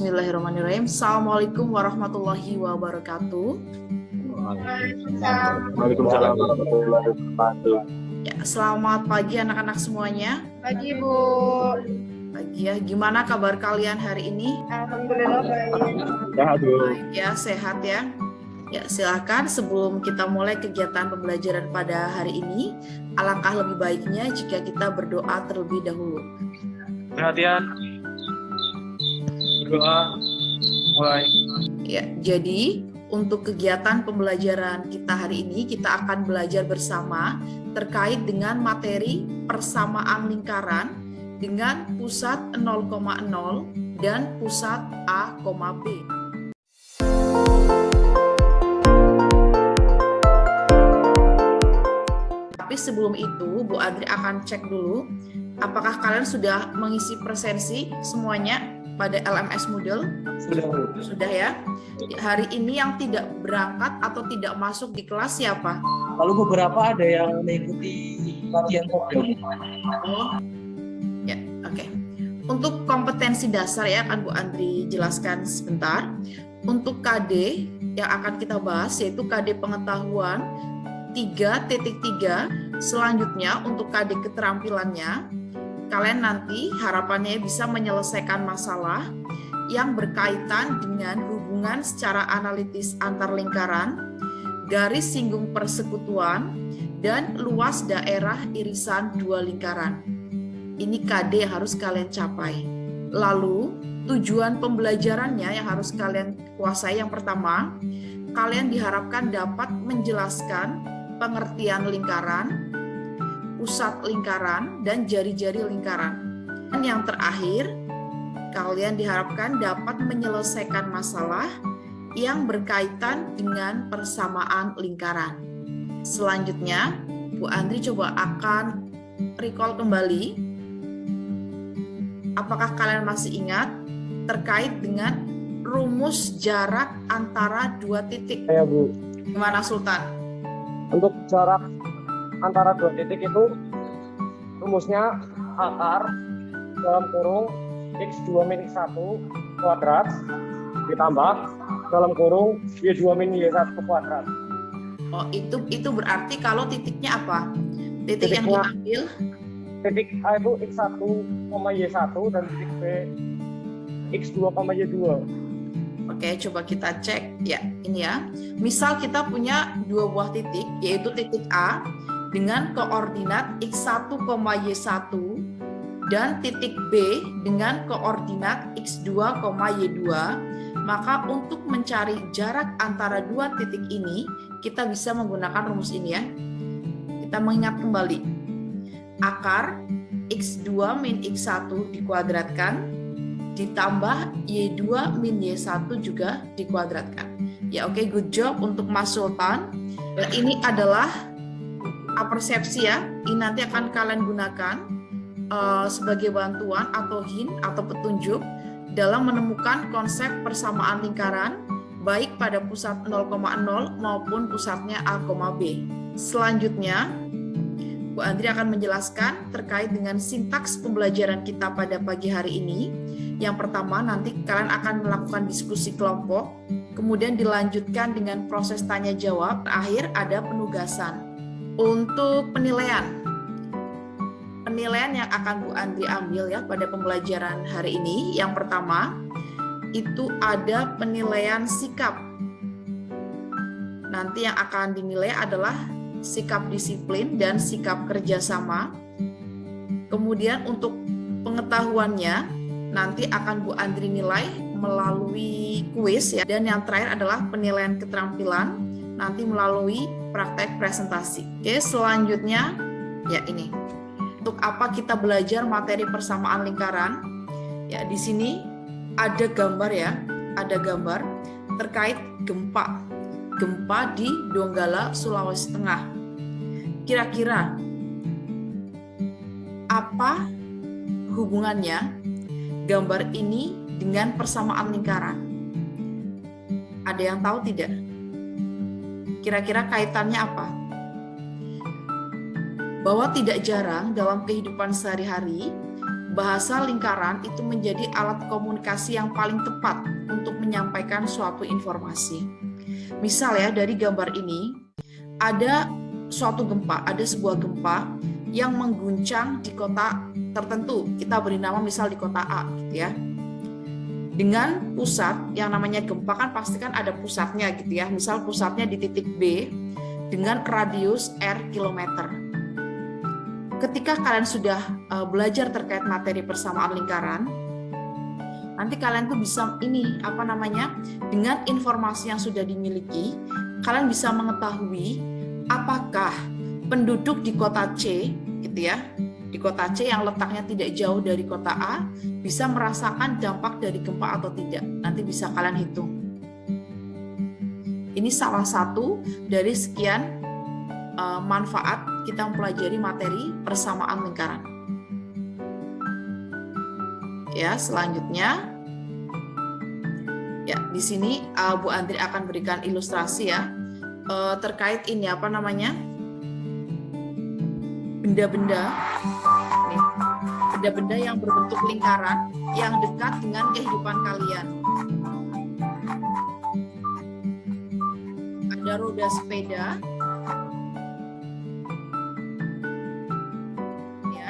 Bismillahirrahmanirrahim. Assalamualaikum warahmatullahi wabarakatuh. Waalaikumsalam warahmatullahi wabarakatuh. Ya, selamat pagi anak-anak semuanya. Pagi, Bu. Pagi ya. Gimana kabar kalian hari ini? Alhamdulillah baik. Sehat, Bu. Baik ya, sehat ya. Ya, silakan sebelum kita mulai kegiatan pembelajaran pada hari ini, alangkah lebih baiknya jika kita berdoa terlebih dahulu. Perhatian. Berdoa. Mulai. Ya, jadi untuk kegiatan pembelajaran kita hari ini, kita akan belajar bersama terkait dengan materi persamaan lingkaran dengan pusat 0,0 dan pusat A, B. Tapi sebelum itu, Bu Adri akan cek dulu, apakah kalian sudah mengisi presensi semuanya pada LMS Moodle? Sudah ya. Hari ini yang tidak berangkat atau tidak masuk di kelas siapa? Lalu beberapa ada yang mengikuti latihan pokok. Oh, ya, oke. Untuk kompetensi dasar ya, akan Bu Andri jelaskan sebentar. Untuk KD yang akan kita bahas yaitu KD pengetahuan 3.3. Selanjutnya untuk KD keterampilannya, kalian nanti harapannya bisa menyelesaikan masalah yang berkaitan dengan hubungan secara analitis antar lingkaran, garis singgung persekutuan, dan luas daerah irisan dua lingkaran. Ini KD yang harus kalian capai. Lalu, tujuan pembelajarannya yang harus kalian kuasai yang pertama, kalian diharapkan dapat menjelaskan pengertian lingkaran, pusat lingkaran, dan jari-jari lingkaran. Dan yang terakhir, kalian diharapkan dapat menyelesaikan masalah yang berkaitan dengan persamaan lingkaran. Selanjutnya, Bu Andri coba akan recall kembali. Apakah kalian masih ingat terkait dengan rumus jarak antara dua titik? Ya, Bu. Gimana, Sultan? Untuk jarak antara dua titik itu rumusnya akar dalam kurung X2 min X1 kuadrat ditambah dalam kurung Y2 min Y1 kuadrat. Oh, itu berarti kalau titiknya apa? Titik yang diambil? Titik A itu X1, Y1 dan titik B X2, Y2. Oke, coba kita cek. Ya, ini ya. Misal kita punya dua buah titik, yaitu titik A dengan koordinat X1, Y1 dan titik B dengan koordinat X2, Y2, maka untuk mencari jarak antara dua titik ini, kita bisa menggunakan rumus ini ya. Kita mengingat kembali. Akar X2 min X1 dikuadratkan, ditambah Y2 min Y1 juga dikuadratkan. Ya oke, good job untuk Mas Sultan. Dan ini adalah persepsi ya. Ini nanti akan kalian gunakan sebagai bantuan atau hint atau petunjuk dalam menemukan konsep persamaan lingkaran baik pada pusat 0,0 maupun pusatnya A, B. Selanjutnya, Bu Andri akan menjelaskan terkait dengan sintaks pembelajaran kita pada pagi hari ini. Yang pertama, nanti kalian akan melakukan diskusi kelompok, kemudian dilanjutkan dengan proses tanya jawab, terakhir ada penugasan. Untuk penilaian yang akan Bu Andri ambil ya pada pembelajaran hari ini, yang pertama itu ada penilaian sikap. Nanti yang akan dinilai adalah sikap disiplin dan sikap kerjasama. Kemudian untuk pengetahuannya nanti akan Bu Andri nilai melalui kuis ya. Dan yang terakhir adalah penilaian keterampilan nanti melalui praktek presentasi. Oke, selanjutnya ya ini. Untuk apa kita belajar materi persamaan lingkaran? Ya, di sini ada gambar ya, ada gambar terkait gempa. Gempa di Donggala, Sulawesi Tengah. Kira-kira apa hubungannya gambar ini dengan persamaan lingkaran? Ada yang tahu tidak? Kira-kira kaitannya apa? Bahwa tidak jarang dalam kehidupan sehari-hari bahasa lingkaran itu menjadi alat komunikasi yang paling tepat untuk menyampaikan suatu informasi. Misal ya, dari gambar ini ada suatu gempa, ada sebuah gempa yang mengguncang di kota tertentu. Kita beri nama misal di kota A gitu ya. Dengan pusat yang namanya gempa kan pasti kan ada pusatnya gitu ya. Misal pusatnya di titik B dengan radius R kilometer. Ketika kalian sudah belajar terkait materi persamaan lingkaran, nanti kalian tuh bisa dengan informasi yang sudah dimiliki, kalian bisa mengetahui apakah penduduk di kota C gitu ya, di kota C yang letaknya tidak jauh dari kota A bisa merasakan dampak dari gempa atau tidak. Nanti bisa kalian hitung. Ini salah satu dari sekian manfaat kita mempelajari materi persamaan lingkaran. Ya, selanjutnya ya di sini Bu Andri akan berikan ilustrasi ya terkait ini benda-benda yang berbentuk lingkaran yang dekat dengan kehidupan kalian. Ada roda sepeda, ya.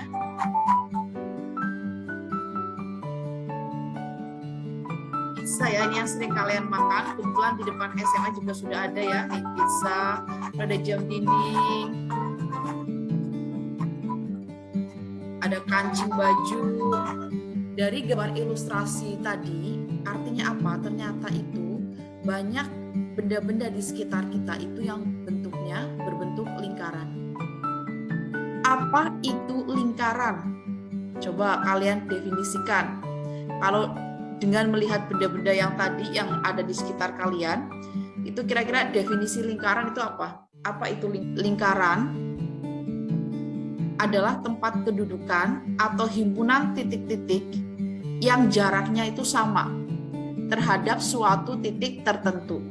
Pizza ya, ini yang sering kalian makan. Kebetulan di depan SMA juga sudah ada ya, nih pizza, ada jam dinding. Ada kancing baju. Dari gambar ilustrasi tadi, artinya apa? Ternyata itu banyak benda-benda di sekitar kita itu yang bentuknya berbentuk lingkaran. Apa itu lingkaran? Coba kalian definisikan. Kalau dengan melihat benda-benda yang tadi yang ada di sekitar kalian, itu kira-kira definisi lingkaran itu apa? Apa itu lingkaran? Adalah tempat kedudukan atau himpunan titik-titik yang jaraknya itu sama terhadap suatu titik tertentu.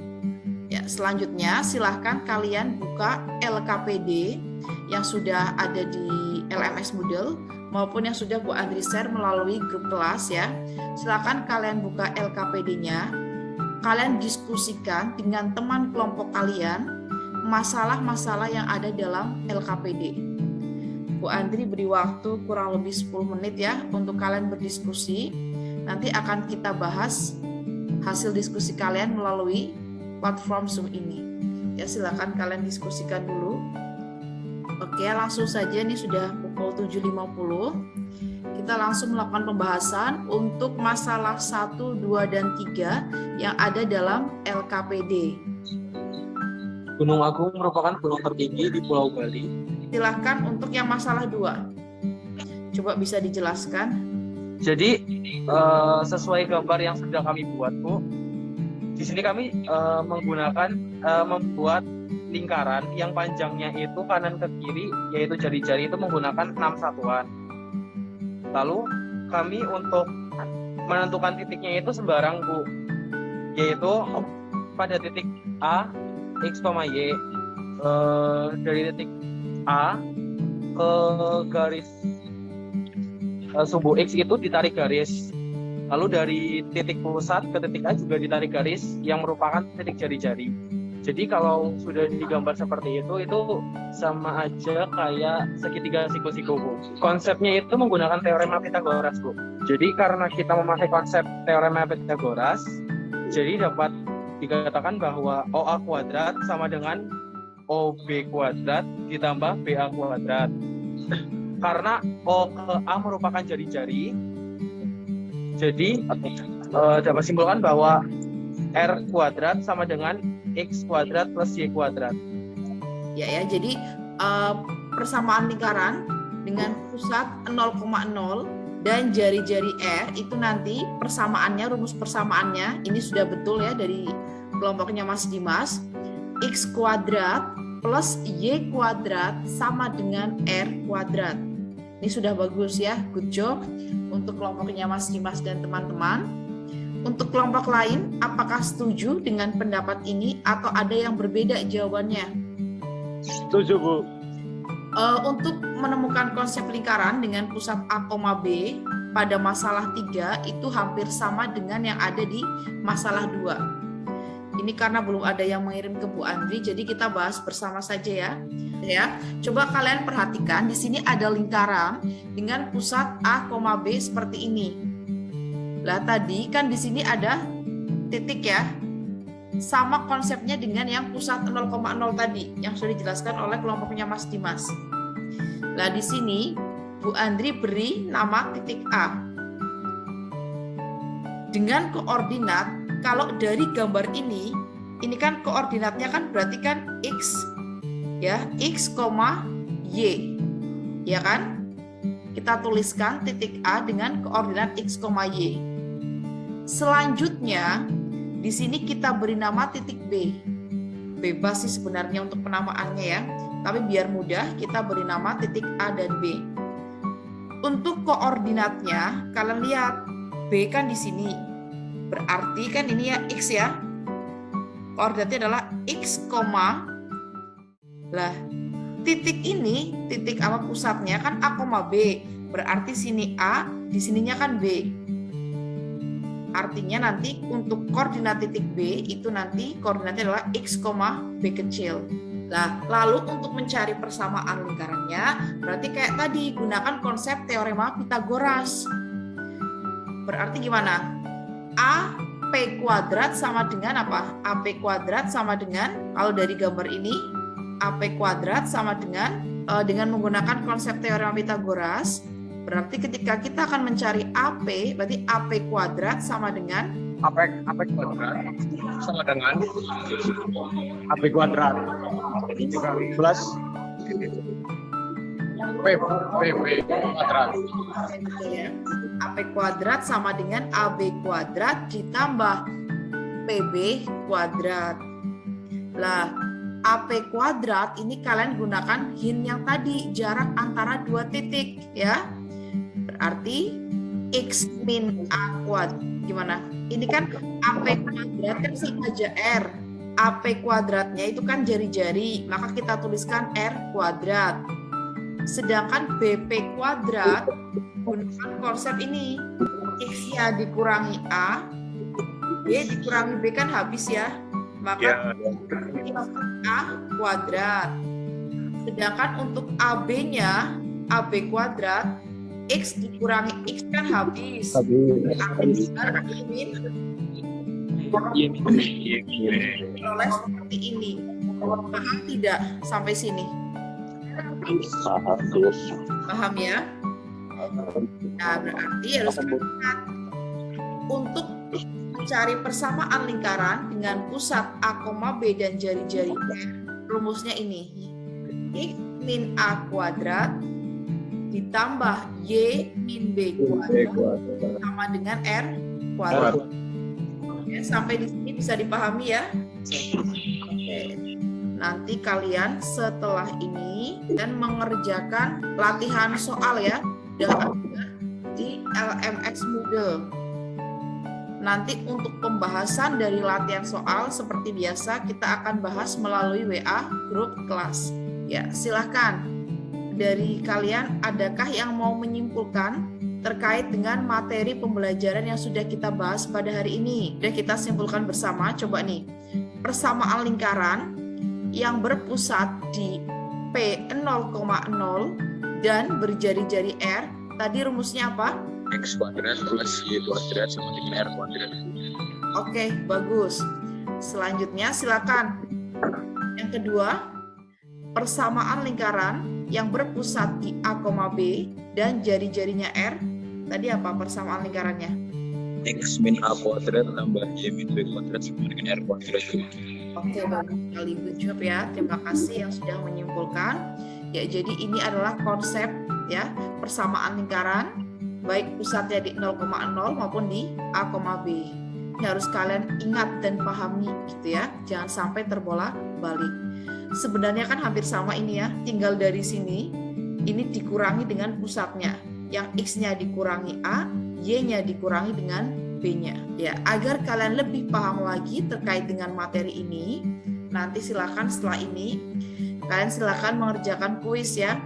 Ya, selanjutnya silahkan kalian buka LKPD yang sudah ada di LMS Moodle maupun yang sudah Bu Andri share melalui grup kelas ya. Silahkan kalian buka LKPD-nya, kalian diskusikan dengan teman kelompok kalian masalah-masalah yang ada dalam LKPD. Bu Andri beri waktu kurang lebih 10 menit ya untuk kalian berdiskusi. Nanti akan kita bahas hasil diskusi kalian melalui platform Zoom ini. Ya, silakan kalian diskusikan dulu. Oke, langsung saja, ini sudah pukul 7.50. Kita langsung melakukan pembahasan untuk masalah 1, 2, dan 3 yang ada dalam LKPD. Gunung Agung merupakan gunung tertinggi di Pulau Bali. Silahkan untuk yang masalah 2. Coba bisa dijelaskan. Jadi sesuai gambar yang sudah kami buat, Bu. Di sini kami membuat lingkaran yang panjangnya itu kanan ke kiri, yaitu jari-jari itu menggunakan 6 satuan. Lalu kami untuk menentukan titiknya itu sembarang, Bu. Yaitu pada titik A, X, Y. Dari titik A ke garis sumbu X itu ditarik garis. Lalu dari titik pusat ke titik A juga ditarik garis yang merupakan titik jari-jari. Jadi kalau sudah digambar seperti itu sama aja kayak segitiga siku-siku, Bu. Konsepnya itu menggunakan teorema Pythagoras, Bu. Jadi karena kita memakai konsep teorema Pythagoras, jadi dapat dikatakan bahwa OA kuadrat sama dengan OB kuadrat ditambah BA kuadrat. Karena O ke A merupakan jari-jari, jadi dapat simpulkan bahwa R kuadrat sama dengan X kuadrat plus Y kuadrat. Ya, jadi persamaan lingkaran dengan pusat 0,0 dan jari-jari R itu nanti persamaannya, rumus persamaannya ini sudah betul ya dari kelompoknya Mas Dimas. X kuadrat plus Y kuadrat sama dengan R kuadrat. Ini sudah bagus ya, good job untuk kelompoknya Mas Dimas dan teman-teman. Untuk kelompok lain, apakah setuju dengan pendapat ini atau ada yang berbeda jawabannya? Setuju, Bu. Untuk menemukan konsep lingkaran dengan pusat A, B, pada masalah 3 itu hampir sama dengan yang ada di masalah 2. Ini karena belum ada yang mengirim ke Bu Andri, jadi kita bahas bersama saja ya. Ya, coba kalian perhatikan di sini ada lingkaran dengan pusat A, B seperti ini. Lah tadi kan di sini ada titik ya. Sama konsepnya dengan yang pusat 0,0 tadi yang sudah dijelaskan oleh kelompoknya Mas Dimas. Lah di sini Bu Andri beri nama titik A. Dengan koordinat, kalau dari gambar ini kan koordinatnya kan berarti kan X ya, X, Y. Ya kan? Kita tuliskan titik A dengan koordinat X, Y. Selanjutnya di sini kita beri nama titik B. Bebas sih sebenarnya untuk penamaannya ya. Tapi biar mudah kita beri nama titik A dan B. Untuk koordinatnya kalian lihat B kan di sini. Berarti kan ini ya X ya. Koordinatnya adalah X, lah titik ini, titik apa pusatnya kan A, B. Berarti sini A, di sininya kan B. Artinya nanti untuk koordinat titik B itu nanti koordinatnya adalah X, B kecil. Nah, lalu untuk mencari persamaan lingkarannya, berarti kayak tadi gunakan konsep teorema Pythagoras. Berarti gimana? AP kuadrat sama dengan apa? AP kuadrat sama dengan, kalau dari gambar ini, AP kuadrat sama dengan menggunakan konsep teorema Pythagoras. Berarti ketika kita akan mencari AP, berarti AP kuadrat sama dengan AP kuadrat sama dengan AP kuadrat plus PB kuadrat. AP kuadrat sama dengan AB kuadrat ditambah PB kuadrat. Lah, AP kuadrat ini kalian gunakan hint yang tadi, jarak antara dua titik ya. Berarti X min A kuadrat. Gimana? Ini kan AP kuadrat kan sama aja R. AP kuadratnya itu kan jari-jari, maka kita tuliskan R kuadrat. Sedangkan BP kuadrat gunakan konsep ini. X-nya dikurangi A, B dikurangi B kan habis ya. Maka A kuadrat. Sedangkan untuk AB-nya, AB kuadrat, X dikurangi X kan habis. Oleh seperti ini. Paham tidak sampai sini? Paham ya? Nah, berarti harus ingat untuk mencari persamaan lingkaran dengan pusat A, B dan jari-jari R, rumusnya ini. X min A kuadrat ditambah Y min B kuadrat sama dengan R kuadrat. Ya, sampai di sini bisa dipahami ya. Oke. Nanti kalian setelah ini dan mengerjakan latihan soal ya, dan di LMS Moodle. Nanti untuk pembahasan dari latihan soal seperti biasa kita akan bahas melalui WA grup kelas. Ya, silahkan. Dari kalian adakah yang mau menyimpulkan terkait dengan materi pembelajaran yang sudah kita bahas pada hari ini? Dan kita simpulkan bersama, coba nih. Persamaan lingkaran yang berpusat di P0,0 dan berjari-jari R, tadi rumusnya apa? X kuadrat plus Y kuadrat sama dengan R kuadrat. Oke, bagus. Selanjutnya silakan. Yang kedua, persamaan lingkaran yang berpusat di A, B dan jari-jarinya R. Tadi apa persamaan lingkarannya? X min A kuadrat tambah Y min B kuadrat sama dengan R kuadrat. Oke, bagus sekali. Good job ya. Terima kasih yang sudah menyimpulkan. Ya, jadi ini adalah konsep ya persamaan lingkaran baik pusatnya di 0,0 maupun di A, B. Ini harus kalian ingat dan pahami gitu ya. Jangan sampai terbolak-balik. Sebenarnya kan hampir sama ini ya. Tinggal dari sini ini dikurangi dengan pusatnya. Yang X-nya dikurangi A, Y-nya dikurangi dengan B-nya. Ya, agar kalian lebih paham lagi terkait dengan materi ini, nanti silakan setelah ini kalian silakan mengerjakan kuis ya.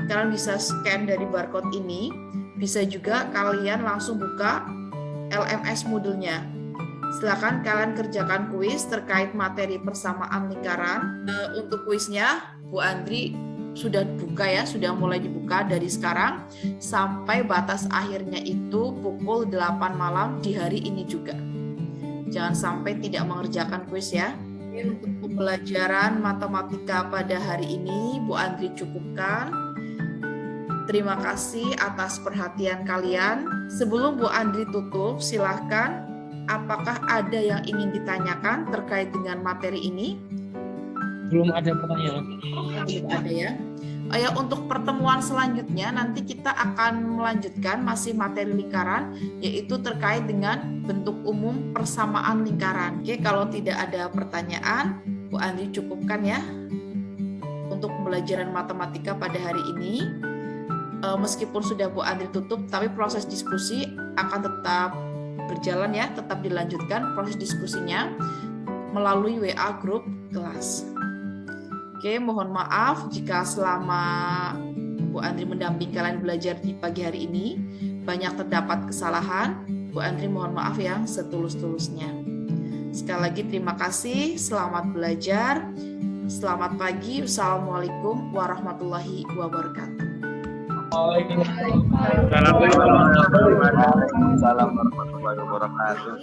Kalian bisa scan dari barcode ini Bisa juga kalian langsung buka LMS Moodle-nya. Silakan kalian kerjakan kuis terkait materi persamaan lingkaran. Untuk kuisnya, Bu Andri sudah buka ya, sudah mulai dibuka dari sekarang sampai batas akhirnya itu pukul 8 malam di hari ini juga. Jangan sampai tidak mengerjakan kuis ya. Untuk pembelajaran matematika pada hari ini, Bu Andri cukupkan. Terima kasih atas perhatian kalian. Sebelum Bu Andri tutup, silahkan. Apakah ada yang ingin ditanyakan terkait dengan materi ini? Belum ada pertanyaan. Belum ada ya. Oh ya, untuk pertemuan selanjutnya nanti kita akan melanjutkan masih materi lingkaran, yaitu terkait dengan bentuk umum persamaan lingkaran. Oke, kalau tidak ada pertanyaan, Bu Andri cukupkan ya untuk pembelajaran matematika pada hari ini. Meskipun sudah Bu Andri tutup, tapi proses diskusi akan tetap berjalan ya, tetap dilanjutkan proses diskusinya melalui WA grup kelas. Oke, mohon maaf jika selama Bu Andri mendampingi kalian belajar di pagi hari ini banyak terdapat kesalahan. Bu Andri mohon maaf yang setulus-tulusnya. Sekali lagi terima kasih, selamat belajar, selamat pagi, wassalamualaikum warahmatullahi wabarakatuh. Assalamualaikum warahmatullahi wabarakatuh.